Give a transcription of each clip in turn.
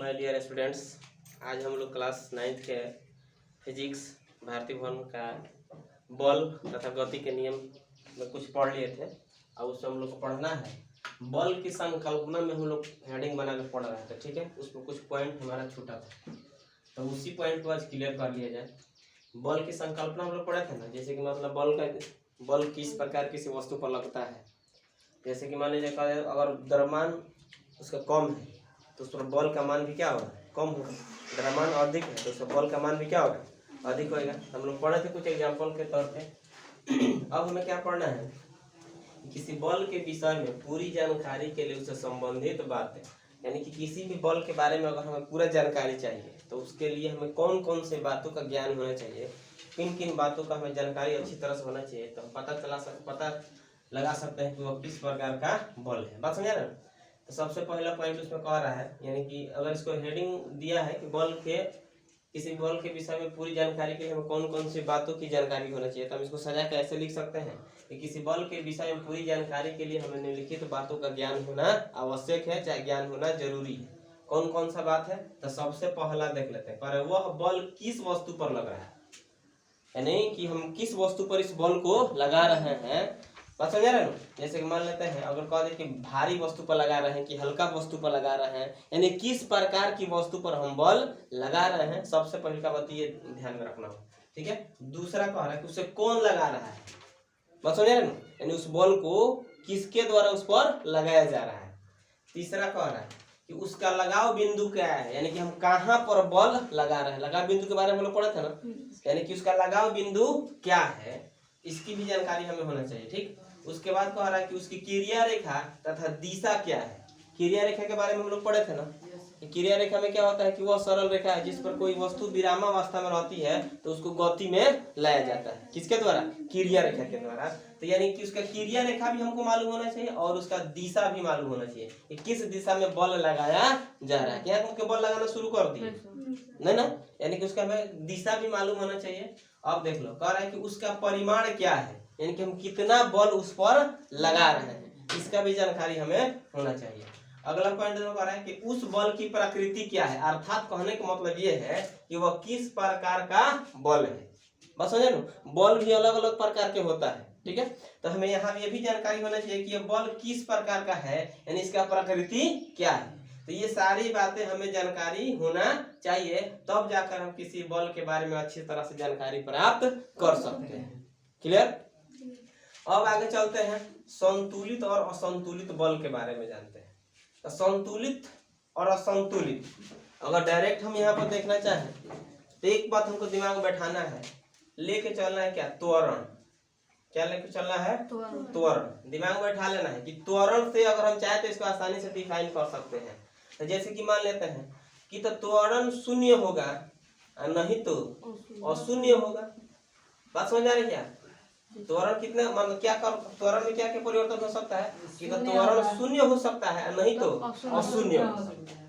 My dear students, आज हम लोग क्लास 9th के फिजिक्स भारतीय भवन का बल तथा गति के नियम में कुछ पढ़ लिए थे। अब उसमें हम लोग को पढ़ना है बल की संकल्पना में हम लोग हेडिंग बना के पढ़ रहे थे। ठीक है, उसमें कुछ पॉइंट हमारा छूटा था तो उसी पॉइंट को आज क्लियर कर लिया जाए। बल की संकल्पना हम लोग पढ़े थे ना, जैसे कि मतलब बल किस प्रकार किसी वस्तु पर लगता है। जैसे कि मान लीजिए अगर द्रव्यमान उसका कम है तो उस पर बल का मान भी क्या होगा, कम होगा। द्रव्यमान अधिक है तो उस पर बल का मान भी क्या होगा, अधिक होगा। हम लोग पढ़े थे कुछ एग्जाम्पल के तौर पे। अब हमें क्या पढ़ना है, किसी बल के विषय में पूरी जानकारी के लिए उससे संबंधित बातें, यानी कि किसी भी बल के बारे में अगर हमें पूरा जानकारी चाहिए तो उसके लिए हमें कौन कौन से बातों का ज्ञान होना चाहिए, किन किन बातों का हमें जानकारी अच्छी तरह से होना चाहिए, तो हम पता लगा सकते हैं कि वह किस प्रकार का बल है। बात समझा ना। तो सबसे पहला पॉइंट उसमें कह रहा है, यानी कि अगर इसको हेडिंग दिया है कि किसी बल के विषय में पूरी जानकारी के लिए हमें कौन कौन सी बातों की जानकारी होना चाहिए, तो हम इसको सजा के ऐसे लिख सकते हैं कि किसी बल के विषय में पूरी जानकारी के लिए हमें निम्नलिखित बातों का ज्ञान होना आवश्यक है, चाहे ज्ञान होना जरूरी है। कौन कौन सा बात है, तो सबसे पहला देख लेते हैं, पर वह बल किस वस्तु पर लग रहा है, यानी कि हम किस वस्तु पर इस बल को लगा रहे हैं। बात समझ रहे हैं। जैसे कि मान लेते हैं, अगर कह दे कि भारी वस्तु पर लगा रहे हैं कि हल्का वस्तु पर लगा रहे हैं, यानी किस प्रकार की वस्तु पर हम बल लगा रहे हैं, सबसे पहले का बात ये ध्यान में रखना हो। ठीक है। दूसरा कह रहा है कि उसे कौन लगा रहा है। बात समझ रहे हैं, यानी उस बल को किसके द्वारा उस पर लगाया जा रहा है। तीसरा कह रहा है कि उसका लगाव बिंदु क्या है, यानी कि हम कहाँ पर बल लगा रहे हैं। लगाव बिंदु के बारे में हम लोग पढ़े थे ना, यानी कि उसका लगाव बिंदु क्या है, इसकी भी जानकारी हमें होना चाहिए। ठीक। उसके बाद कह रहा है कि उसकी क्रिया रेखा तथा दिशा क्या है। क्रिया रेखा के बारे में हम लोग पढ़े थे ना, कि क्रिया रेखा में क्या होता है कि वह सरल रेखा है जिस पर कोई वस्तु विरामावस्था में रहती है तो उसको गति में लाया जाता है। किसके द्वारा, क्रिया रेखा के द्वारा। तो यानी कि उसका क्रिया रेखा भी हमको मालूम होना चाहिए और उसका दिशा भी मालूम होना चाहिए कि किस दिशा में बल लगाया जा रहा है। क्या उनके बल लगाना शुरू कर दिए, नहीं ना, यानी कि उसका हमें दिशा भी मालूम होना चाहिए। अब देख लो, कह रहा है कि उसका परिमाण क्या है, यानी कि हम कितना बल उस पर लगा रहे हैं, इसका भी जानकारी हमें होना चाहिए। अगला पॉइंट कह रहा है कि उस बल की प्रकृति क्या है, अर्थात कहने का मतलब ये है कि वह किस प्रकार का बल है। बस समझे ना, बल भी अलग अलग प्रकार के होता है। ठीक है, तो हमें यहाँ ये भी जानकारी होना चाहिए कि यह बल किस प्रकार का है, यानी इसका प्रकृति क्या है। तो ये सारी बातें हमें जानकारी होना चाहिए, तब जाकर हम किसी बल के बारे में अच्छी तरह से जानकारी प्राप्त कर सकते हैं। क्लियर। अब आगे चलते हैं, संतुलित और असंतुलित बल के बारे में जानते हैं। तो संतुलित और असंतुलित अगर डायरेक्ट हम यहाँ पर देखना चाहें तो एक बात हमको दिमाग में बैठाना है, लेके चलना है क्या, त्वरण। क्या लेके चलना है, त्वरण। दिमाग में बैठा लेना है कि त्वरण से अगर हम चाहे तो इसको आसानी से डिफाइन कर सकते हैं। तो जैसे कि मान लेते हैं कि तो त्वरण शून्य होगा नहीं तो अशून्य होगा। बात समझ आ रही है क्या। त्वरण कितने मतलब क्या कर, त्वरण में क्या क्या परिवर्तन हो सकता है कि तो त्वरण शून्य हो सकता है नहीं तो अशून्य हो सकता है।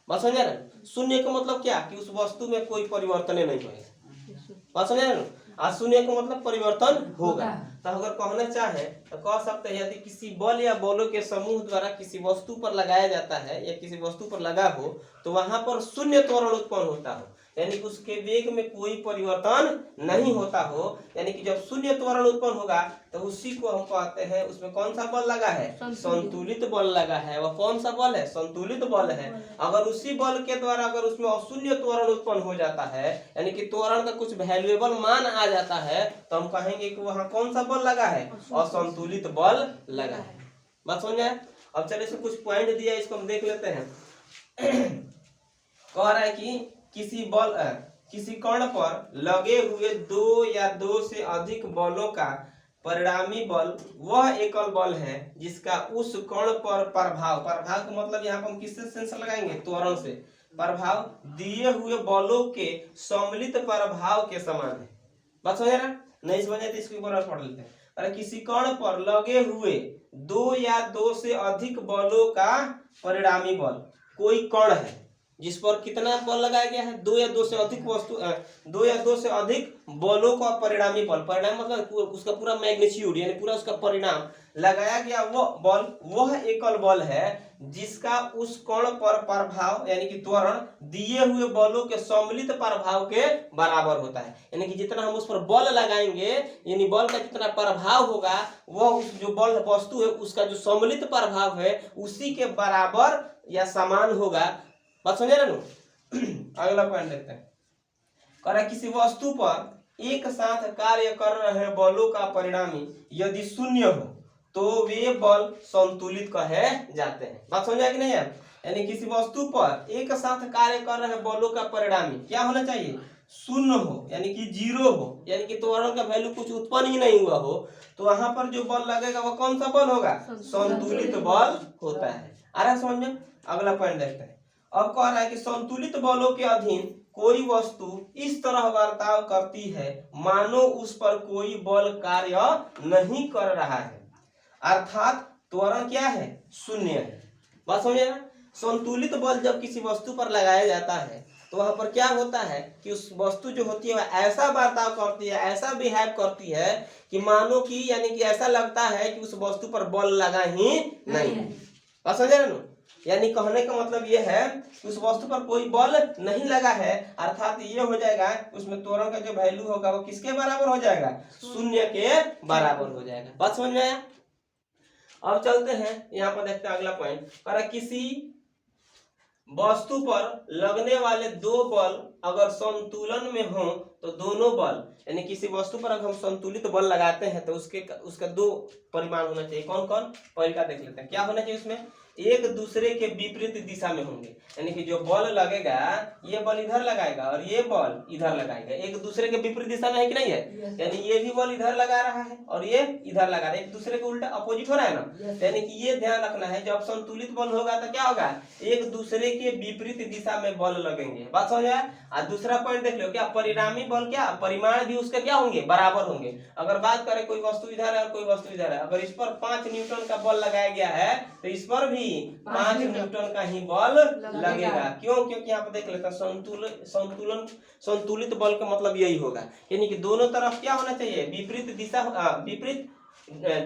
बात समझ रहे हैं। शून्य का मतलब क्या कि उस वस्तु में कोई परिवर्तन नहीं होगा। बात समझ रहे हैं। अशून्य का मतलब परिवर्तन होगा। तो अगर कहना चाहे तो कह सकते हैं यदि किसी बल या बलों के समूह द्वारा किसी वस्तु पर लगाया जाता है या किसी वस्तु पर लगा हो तो वहां पर शून्य त्वरण उत्पन्न होता हो, यानी कि उसके वेग में कोई परिवर्तन नहीं होता हो, यानी कि जब शून्य त्वरण उत्पन्न होगा तो उसी को हम कहते हैं उसमें कौन सा बल लगा है, संतुलित बल लगा है। वह कौन सा बल है, संतुलित बल है। अगर उसी बल के द्वारा अगर उसमें अशून्य त्वरण उत्पन्न हो जाता है, यानी कि त्वरण का कुछ वैल्यूएबल मान आ जाता है, तो हम कहेंगे कि वहां कौन सा बल लगा है, असंतुलित बल लगा है। बात समझ आए। अब चलिए इसमें कुछ पॉइंट दिया, इसको हम देख लेते हैं। कह रहा है कि किसी कण पर लगे हुए दो या दो से अधिक बलों का परिणामी बल वह एकल बल है जिसका उस कण पर प्रभाव का मतलब यहाँ पर हम किससे सेंस लगाएंगे, त्वरण से। प्रभाव दिए हुए बलों के सम्मिलित प्रभाव के समान है। बात समझ रहा, नहीं समझे तो इसको एक बार पढ़ लेते हैं। अरे किसी कण पर लगे हुए दो या दो से अधिक बलों का परिणामी बल, कोई कण है जिस पर कितना बल लगाया गया है, दो या दो से अधिक दो या दो से अधिक बलों का परिणामी बल, परिणाम मतलब उसका पूरा मैग्नीट्यूड यानी पूरा उसका परिणाम लगाया गया वो बल, वह एकल बल है जिसका उस कण पर प्रभाव यानी कि त्वरण दिए हुए बलों के सम्मिलित प्रभाव के बराबर होता है। यानी कि जितना हम उस पर बल लगाएंगे यानी बल का जितना प्रभाव होगा वह उस जो बल वस्तु है उसका जो सम्मिलित प्रभाव है उसी के बराबर या समान होगा। बात समझे ना? अगला पॉइंट देखते हैं। कह रहा किसी वस्तु पर एक साथ कार्य कर रहे बलों का परिणामी यदि शून्य हो तो वे बल संतुलित कहे जाते हैं। बात समझा कि नहीं है? यानी किसी वस्तु पर एक साथ कार्य कर रहे बलों का परिणामी क्या होना चाहिए? शून्य हो यानी कि जीरो हो, यानी कि त्वरण का वैल्यू कुछ उत्पन्न ही नहीं हुआ हो, तो वहां पर जो बल लगेगा वो कौन सा बल होगा? संतुलित बल होता है। आ रहा है समझ में? अगला पॉइंट देखते हैं। अब कह रहा है कि संतुलित बलों के अधीन कोई वस्तु इस तरह बर्ताव करती है मानो उस पर कोई बल कार्य नहीं कर रहा है, अर्थात त्वरण क्या है? शून्य है। बात समझे ना? संतुलित बल जब किसी वस्तु पर लगाया जाता है तो वहां पर क्या होता है कि उस वस्तु जो होती है वह ऐसा बर्ताव करती है, ऐसा बिहेव करती है कि मानो कि यानी कि ऐसा लगता है कि उस वस्तु पर बल लगा ही नहीं। बात समझे ना? यानी कहने का मतलब ये है कि उस वस्तु पर कोई बल नहीं लगा है, अर्थात ये हो जाएगा उसमें त्वरण का जो वैल्यू होगा वो किसके बराबर हो जाएगा? शून्य के बराबर हो जाएगा। बात समझ में आया? अब चलते हैं यहाँ पर देखते हैं अगला पॉइंट। किसी वस्तु पर लगने वाले दो बल अगर संतुलन में हो तो दोनों बल यानी किसी वस्तु पर अगर हम संतुलित बल लगाते हैं तो उसका दो परिमाण होना चाहिए। कौन कौन? पहले का देख लेते हैं। क्या होना चाहिए उसमें? एक दूसरे के विपरीत दिशा में होंगे, यानी कि जो बल लगेगा ये बल इधर लगाएगा और ये बल इधर लगाएगा, एक दूसरे के विपरीत दिशा में है कि नहीं है? यानी ये भी बल इधर लगा रहा है और ये इधर लगा रहा है, एक दूसरे के उल्टा अपोजिट हो रहा है ना। यानी कि ये ध्यान रखना है जब संतुलित बल होगा तो क्या होगा? एक दूसरे के विपरीत दिशा में बल लगेंगे। बात समझ आया? और दूसरा पॉइंट देख लो, क्या परिणामी बल क्या परिमाण भी उसके क्या होंगे? बराबर होंगे। अगर बात करें कोई वस्तु इधर है और कोई वस्तु इधर है, अगर इस पर 5 न्यूटन का बल लगाया गया है तो इस पर भी 5 न्यूटन का ही बल लगेगा। क्यों? क्योंकि यहाँ पर देख लेते हैं संतुलित बल का मतलब यही होगा, यानी कि दोनों तरफ क्या होना चाहिए? विपरीत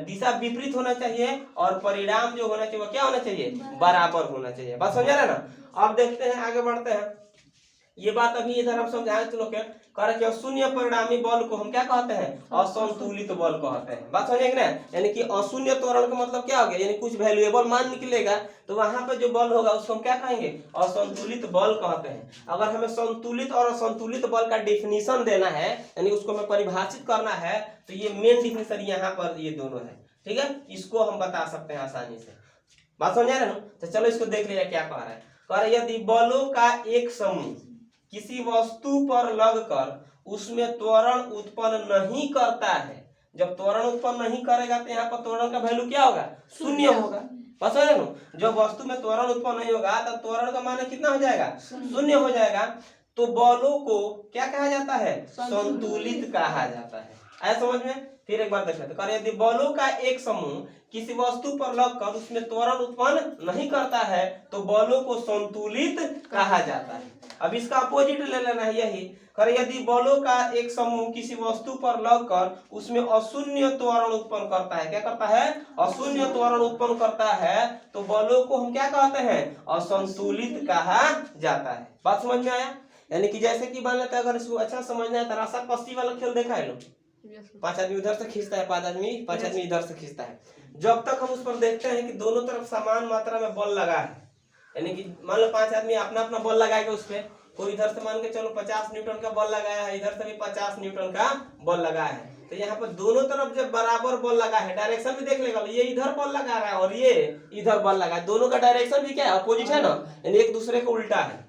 दिशा विपरीत होना चाहिए और परिणाम जो होना चाहिए वो क्या होना चाहिए? बराबर होना चाहिए। बात समझ रहे ना? अब देखते हैं, आगे बढ़ते हैं। ये बात अभी इधर हम समझाए तो लोग क्या शून्य परिणामी बल को हम क्या कहते हैं? असंतुलित बल कहते हैं। बात समझे ना? यानी कि अशून्य त्वरण का मतलब क्या हो गया? यानी कुछ वैल्यूएबल मान निकलेगा तो वहां पर जो बल होगा उसको हम क्या कहेंगे? असंतुलित बल कहते हैं। अगर हमें संतुलित और असंतुलित बल का डिफिनीशन देना है यानी उसको हमें परिभाषित करना है तो ये मेन डिफिनीशन यहाँ पर ये दोनों है। ठीक है, इसको हम बता सकते हैं आसानी से। बात समझ रहे ना? तो चलो इसको देख लिया क्या कह रहा है। कह रहा है यदि बलों का एक समूह किसी वस्तु पर लगकर उसमें त्वरण उत्पन्न नहीं करता है, जब त्वरण उत्पन्न नहीं करेगा तो यहाँ पर त्वरण का वैल्यू क्या होगा? शून्य होगा। बस है ना? जब वस्तु में त्वरण उत्पन्न नहीं होगा तो त्वरण का मान कितना हो जाएगा? शून्य हो जाएगा। तो बलों को क्या कहा जाता है? संतुलित कहा जाता है। आया समझ में? फिर एक बार देख लेते हैं। यदि बलों का एक समूह किसी वस्तु पर लगकर उसमें त्वरण उत्पन्न नहीं करता है तो बलों को संतुलित कहा जाता है। अब इसका अपोजिट ले लेना है यही। यदि बलों का एक समूह किसी वस्तु पर लगकर उसमें अशून्य त्वरण उत्पन्न करता है, क्या करता है? अशून्य त्वरण उत्पन्न करता है तो बलों को हम क्या कहते हैं? असंतुलित कहा जाता है। बात समझ में आया? यानी कि जैसे कि मान लेते हैं, अगर इसको अच्छा समझना है तो रस्सा कस्सी वाला खेल देखा है लो, 5 आदमी उधर से खींचता है, 5 आदमी इधर से खींचता है। जब तक हम उस पर देखते हैं कि दोनों तरफ समान मात्रा में बल लगा है, यानी कि मान लो 5 आदमी अपना अपना बल लगाएगा उस पर, कोई इधर से मान के चलो 50 न्यूटन का बल लगाया है, इधर से भी 50 न्यूटन का बल लगा है, तो यहाँ पर दोनों तरफ जब बराबर बल लगा है, डायरेक्शन भी देख लेगा, ये इधर बल लगा रहा है और ये इधर बल लगा है, दोनों का डायरेक्शन भी क्या है? अपोजिट है ना, यानी एक दूसरे को उल्टा है।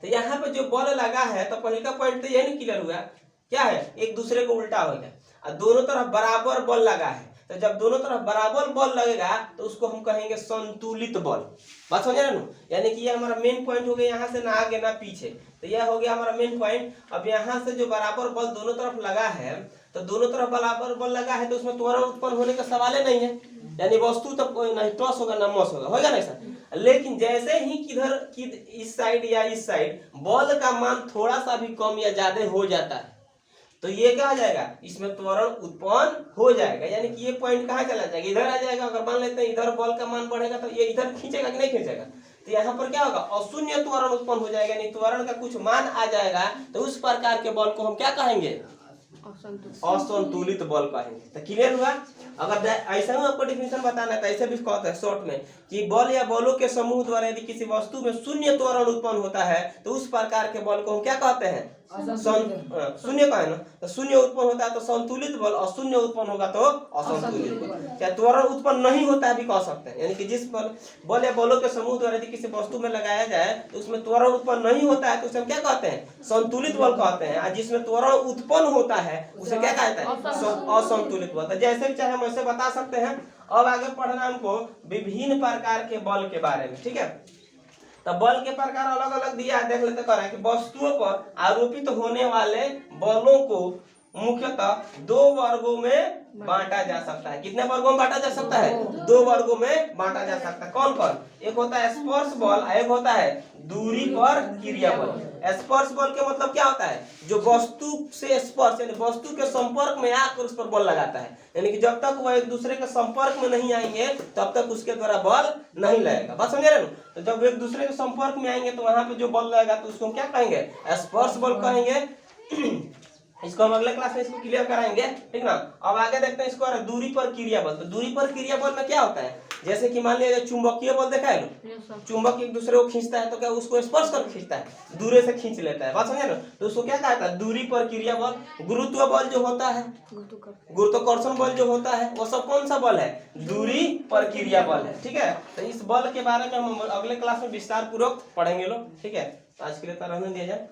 तो यहाँ पर जो बल लगा है तो पहले का पॉइंट तो ये नहीं क्लियर हुआ, क्या है? एक दूसरे को उल्टा हो गया और दोनों तरफ बराबर बल लगा है। तो जब दोनों तरफ बराबर बल लगेगा तो उसको हम कहेंगे संतुलित बल। बात समझ रहे ना? यानी कि ये हमारा मेन पॉइंट हो गया, यहाँ से ना आगे ना पीछे, तो यह हो गया हमारा मेन पॉइंट। अब यहाँ से जो बराबर बल दोनों तरफ लगा है तो दोनों तरफ बराबर बल लगा है तो उसमें त्वरण उत्पन्न होने का सवाल ही नहीं है, यानी वस्तु तो कोई नहीं टॉस होगा ना मॉस होगा ना सर। लेकिन जैसे ही इस साइड या इस साइड बॉल का मान थोड़ा सा भी कम या ज्यादा हो जाता है तो ये क्या हो जाएगा, इसमें त्वरण उत्पन्न हो जाएगा। यानी कि ये पॉइंट कहाँ चला जाएगा, इधर आ जाएगा। अगर मान लेते हैं इधर बॉल का मान बढ़ेगा तो ये इधर खींचेगा कि नहीं खींचेगा, तो यहाँ पर क्या होगा, अशून्य त्वरण उत्पन्न हो जाएगा। यानी त्वरण का कुछ मान आ जाएगा तो उस प्रकार के बॉल को हम क्या कहेंगे, असंतुलित बॉल कहेंगे। तो क्लियर हुआ। अगर ऐसा ही आपको डिफिनेशन बताना है तो ऐसे भी कहते हैं शॉर्ट में कि बॉल या बॉलों के समूह द्वारा यदि किसी वस्तु में शून्य त्वरण उत्पन्न होता है तो उस प्रकार के बॉल को हम क्या कहते हैं, शून्य का है ना, तो शून्य उत्पन्न होता है तो संतुलित बल, अशून्य उत्पन्न होगा तो असंतुलित बल। क्या त्वरण उत्पन्न नहीं होता है भी कह सकते हैं। यानी कि जिस बल या बलों के समूह द्वारा यदि किसी वस्तु में लगाया जाए तो उसमें त्वरण उत्पन्न नहीं होता है तो उसे हम क्या कहते हैं, संतुलित बल कहते हैं। और जिसमें त्वरण उत्पन्न होता है उसे क्या कहते हैं, असंतुलित बल। जैसे भी चाहे हम ऐसे बता सकते हैं। अब आगे पढ़ना हमको विभिन्न प्रकार के बल के बारे में, ठीक है। तो बल के प्रकार अलग अलग दिया है, देख लेते हैं कि वस्तुओं पर आरोपित होने वाले बलों को मुख्यतः दो वर्गों में बांटा जा सकता है। कितने वर्गों में बांटा जा सकता है, दो वर्गों में बांटा जा सकता है। कौन कौन, एक होता है स्पर्श बल, एक होता है दूरी पर क्रिया बल। स्पर्श बल के मतलब क्या होता है, जो वस्तु से स्पर्श यानी वस्तु के संपर्क में आकर उस पर बल लगाता है। यानी कि जब तक वह एक दूसरे के संपर्क में नहीं आएंगे तब तक उसके द्वारा बल नहीं लगेगा। बात समझ रहे हैं। तो जब एक दूसरे के संपर्क में आएंगे तो वहां पे जो बल लगेगा तो उसको क्या कहेंगे, स्पर्श बल कहेंगे। इसको हम अगले क्लास में इसको क्लियर कराएंगे, ठीक ना। अब आगे देखते हैं इसको दूरी पर क्रिया बल। तो दूरी पर क्रिया बल में क्या होता है, जैसे कि मान लीजिए चुंबकीय बल देखा है, चुंबक एक दूसरे को खींचता है तो क्या उसको स्पर्श कर खींचता है, दूरी से खींच लेता है। बात समझे ना। तो उसको क्या कहता है, दूरी पर क्रिया बल। गुरुत्व बल जो होता है, गुरुत्वाकर्षण बल जो होता है वो सब कौन सा बल है, दूरी पर क्रिया बल है, ठीक है। तो इस बल के बारे में हम अगले क्लास में विस्तार पूर्वक पढ़ेंगे लोग, ठीक है। आज के लिए तो रहने दिया जाए।